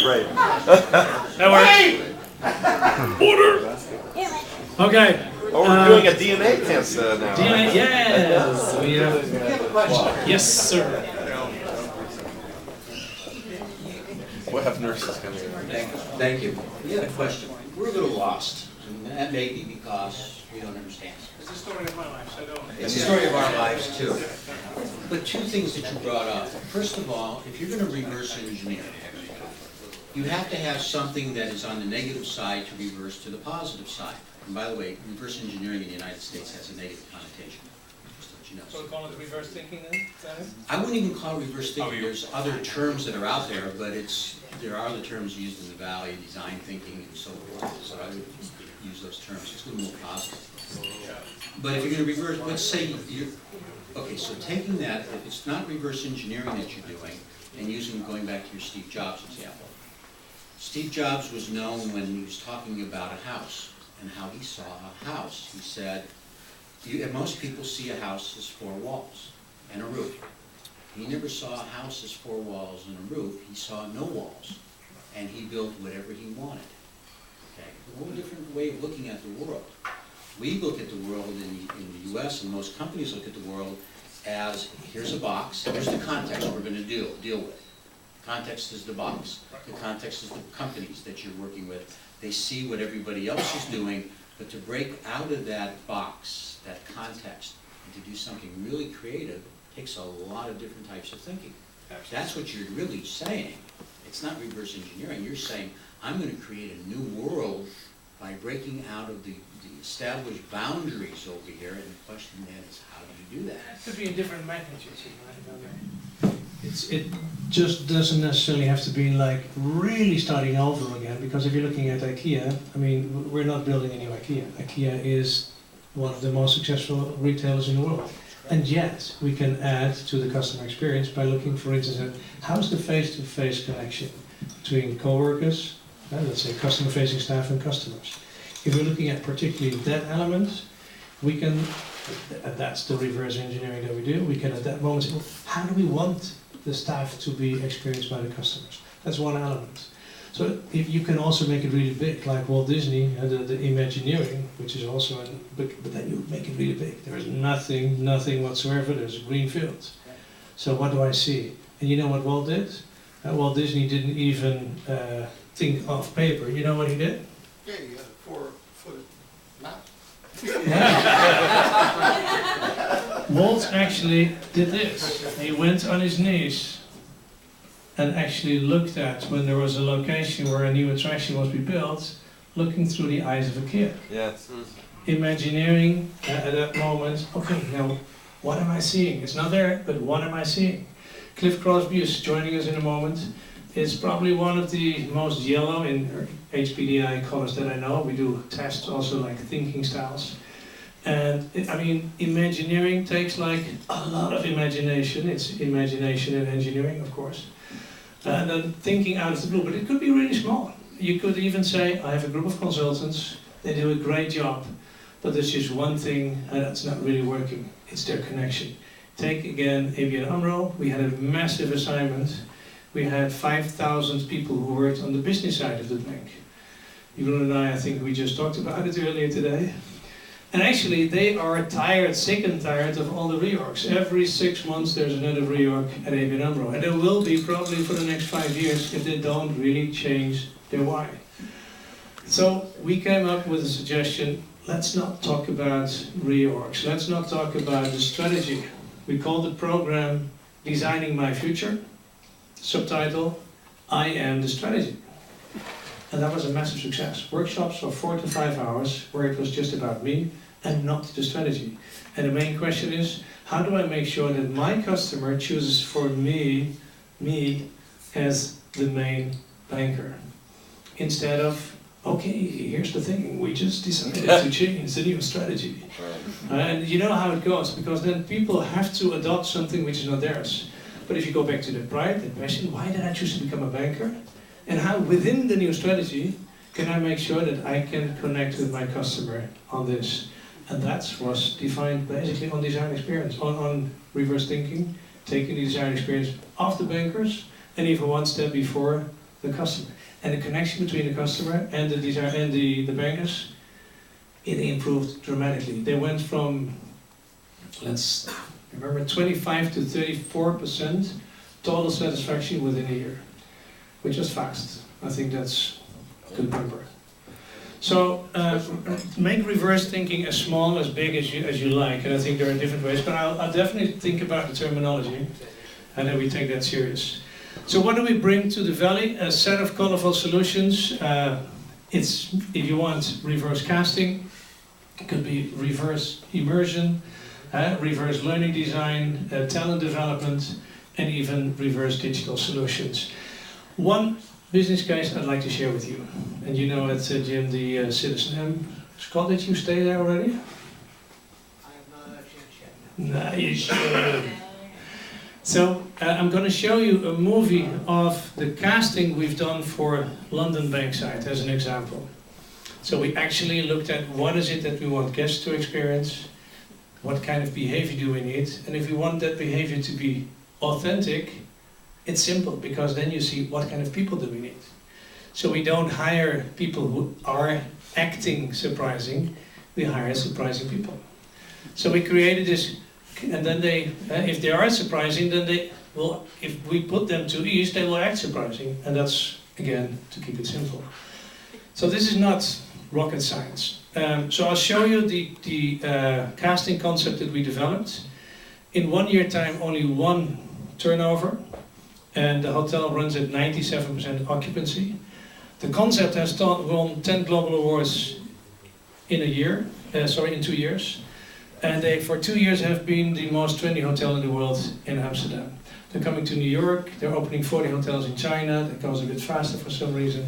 Right. That works. Order. Okay. Oh, we're doing a DNA test now. DNA, yes. We have a question. Yes, sir. We'll have nurses coming in. Thank you. We had a question. We're a little lost, and that may be because we don't understand. It's the story of my life, so don't. It's the story of our lives too. But two things that you brought up. First of all, if you're going to reverse engineer, you have to have something that is on the negative side to reverse to the positive side. And by the way, reverse engineering in the United States has a negative connotation. Just to let you know. So we call it reverse thinking then? Is that it? I wouldn't even call it reverse thinking. There's other terms that are out there, but there are other terms used in the Valley, design thinking and so forth. So I would use those terms. It's a little more positive. But if you're going to reverse, let's say okay, so taking that, if it's not reverse engineering that you're doing, and going back to your Steve Jobs example. Steve Jobs was known when he was talking about a house and how he saw a house. He said, most people see a house as 4 walls and a roof. He never saw a house as 4 walls and a roof. He saw no walls, and he built whatever he wanted. Okay, a whole different way of looking at the world. We look at the world in the U.S., and most companies look at the world as, here's a box, here's the context we're going to deal with. Context is the box. The context is the companies that you're working with. They see what everybody else is doing, but to break out of that box, that context, and to do something really creative takes a lot of different types of thinking. That's what you're really saying. It's not reverse engineering. You're saying, I'm going to create a new world by breaking out of the established boundaries over here, and the question then is, how do you do that? It could be in different magnitudes. It just doesn't necessarily have to be like really starting over again, because if you're looking at IKEA, I mean, we're not building a new IKEA. IKEA is one of the most successful retailers in the world. And yet, we can add to the customer experience by looking, for instance, at how's the face-to-face connection between co-workers, let's say customer-facing staff and customers. If we're looking at particularly that element, we can, and that's the reverse engineering that we do, we can at that moment say, well, how do we want the staff to be experienced by the customers? That's one element. So if you can also make it really big, like Walt Disney, the Imagineering, which is also, but then you make it really big. There is nothing whatsoever, there's a green field. So what do I see? And you know what Walt did? Walt Disney didn't even think of paper. You know what he did? Yeah, you got a 4-foot map. Yeah. Walt actually did this. He went on his knees and actually looked at when there was a location where a new attraction was to be built, looking through the eyes of a kid. Yes. Imagineering at that moment, okay, now what am I seeing? It's not there, but what am I seeing? Cliff Crosby is joining us in a moment. It's probably one of the most yellow in HPDI colors that I know. We do tests also like thinking styles. And I mean, Imagineering takes like a lot of imagination. It's imagination and engineering, of course. And then thinking out of the blue, but it could be really small. You could even say, I have a group of consultants, they do a great job, but there's just one thing that's not really working. It's their connection. Take again ABN AMRO. We had a massive assignment. We had 5,000 people who worked on the business side of the bank. Jeroen and I think we just talked about it earlier today. And actually, they are tired, sick and tired of all the reorgs. Every 6 months there's another reorg at ABN AMRO. And there will be probably for the next 5 years if they don't really change their why. So we came up with a suggestion, let's not talk about reorgs. Let's not talk about the strategy. We called the program Designing My Future. Subtitle, I Am the Strategy. And that was a massive success. Workshops for 4 to 5 hours where it was just about me and not the strategy. And the main question is, how do I make sure that my customer chooses for me as the main banker? Instead of, okay, here's the thing, we just decided to change the new strategy. And you know how it goes, because then people have to adopt something which is not theirs. But if you go back to the pride, the passion, why did I choose to become a banker? And how within the new strategy can I make sure that I can connect with my customer on this? And that was defined basically on design experience, on reverse thinking, taking the design experience of the bankers and even one step before the customer. And the connection between the customer and the design and the bankers, it improved dramatically. They went from, let's remember, 25 to 34% total satisfaction within a year, which is fast. I think that's a good number. So make reverse thinking as small, as big as you like, and I think there are different ways, but I'll definitely think about the terminology, and then we take that serious. So what do we bring to the Valley? A set of colorful solutions. It's, if you want, reverse casting. It could be reverse immersion, reverse learning design, talent development, and even reverse digital solutions. One business case I'd like to share with you. And you know at Jim, the Citizen M. Scott, did you stay there already? I have not had a chance yet. No, you should. So I'm going to show you a movie of the casting we've done for London Bankside as an example. So we actually looked at what is it that we want guests to experience, what kind of behavior do we need, and if we want that behavior to be authentic, it's simple, because then you see what kind of people do we need. So we don't hire people who are acting surprising, we hire surprising people. So we created this, and then they, if they are surprising, then they will, if we put them to ease, they will act surprising. And that's, again, to keep it simple. So this is not rocket science. So I'll show you the casting concept that we developed. In 1 year time, only one turnover, and the hotel runs at 97% occupancy. The concept has won 10 global awards in a year, in 2 years. And they, for 2 years, have been the most trendy hotel in the world in Amsterdam. They're coming to New York, they're opening 40 hotels in China, that goes a bit faster for some reason,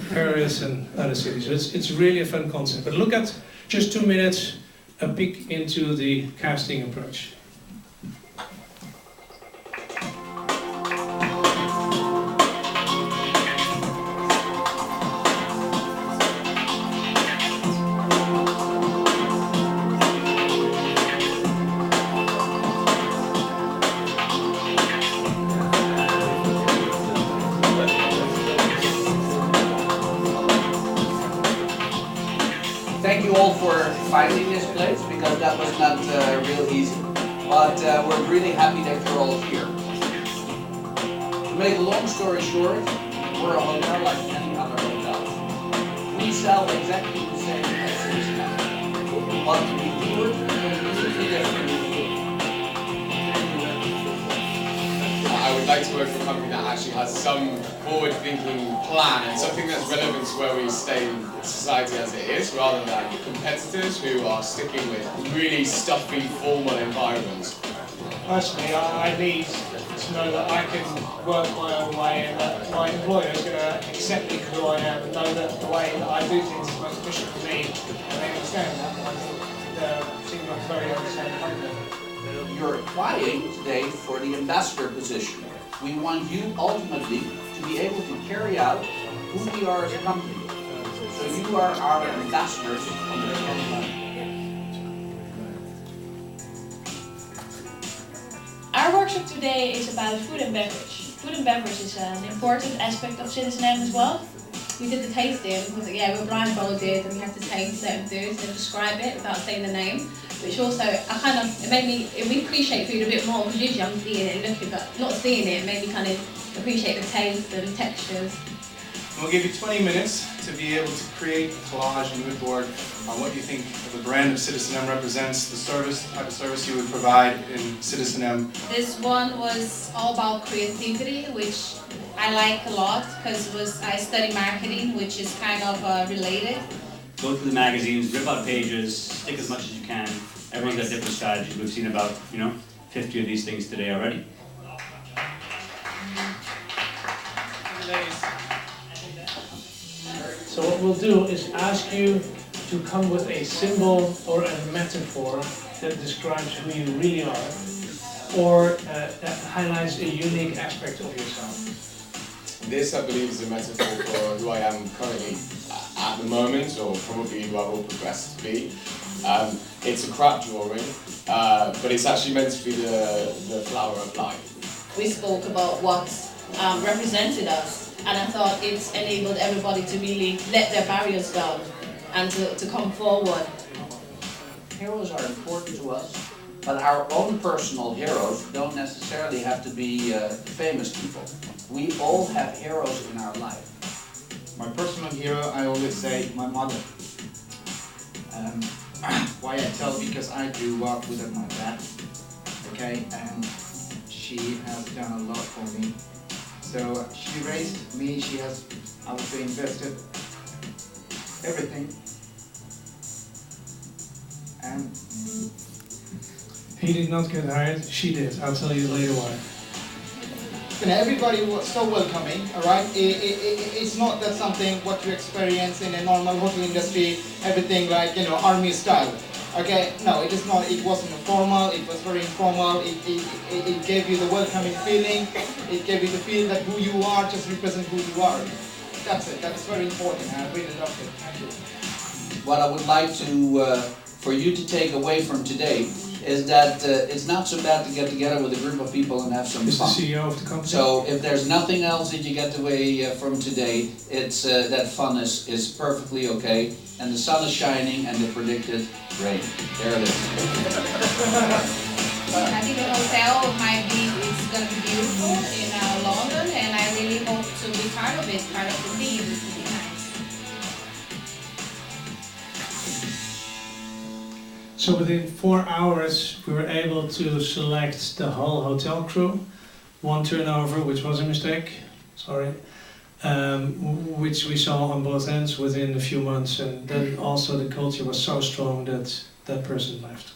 Paris and other cities. So it's really a fun concept. But look at, just 2 minutes, a peek into the casting approach. Thank you all for finding this place, because that was not real easy. But we're really happy that you're all here. To make a long story short, we're a hotel like any other hotel. We sell exactly the same as Citizen, but we do it completely differently. I would like to work for a company that actually has some forward-thinking plan and something that's relevant to where we stay in society as it is, rather than competitors who are sticking with really stuffy, formal environments. Personally, I need to know that I can work my own way and that my employer is going to accept me for who I am and know that the way that I do things is most efficient for me, and they understand that. I think they seem like a very understanding company. You're applying today for the ambassador position. We want you ultimately to be able to carry out who we are as a company. So you are our ambassadors on the company. Our workshop today is about food and beverage. Food and beverage is an important aspect of Citizen M as well. We did the tasting because we're blindfolded and we have to taste certain foods and describe it without saying the name. Which also, it made me appreciate food a bit more, because usually I'm seeing it and looking, but not seeing it made me kind of appreciate the taste and the textures. We'll give you 20 minutes to be able to create a collage and mood board on what you think of the brand of Citizen M represents, the type of service you would provide in Citizen M. This one was all about creativity, which I like a lot, because I study marketing, which is kind of related. Go through the magazines, rip out pages, stick as much as you can. Everyone's got different strategies. We've seen about, 50 of these things today already. So what we'll do is ask you to come with a symbol or a metaphor that describes who you really are, or that highlights a unique aspect of yourself. This, I believe, is a metaphor for who I am currently at the moment, or probably who I will progress to be. It's a crap drawing, but it's actually meant to be the flower of life. We spoke about what represented us, and I thought it's enabled everybody to really let their barriers down and to come forward. Heroes are important to us, but our own personal heroes don't necessarily have to be famous people. We all have heroes in our life. My personal hero, I always say, my mother. Why I tell? Because I grew up without my dad, okay, and she has done a lot for me. So she raised me, she has, I would say, invested everything. And He did not get hired, she did. I'll tell you later why. And everybody was so welcoming, alright? It's not that something what you experience in a normal hotel industry, everything like, army style. Okay, no, it is not, it wasn't formal, it was very informal, it gave you the welcoming feeling, it gave you the feel that who you are, just represent who you are. That's it, that's very important, and I really loved it, thank you. What I would like to, for you to take away from today is that it's not so bad to get together with a group of people and have some Is the fun. CEO of the company? So if there's nothing else that you get away from today, it's that fun is perfectly okay, and the sun is shining and the predicted rain. There it is. I think the hotel might be, it's gonna be beautiful in London, and I really hope to be part of it, part of the team. It would be nice. So within 4 hours, we were able to select the whole hotel crew. One turnover, which was a mistake, sorry, which we saw on both ends within a few months, and then also the culture was so strong that that person left.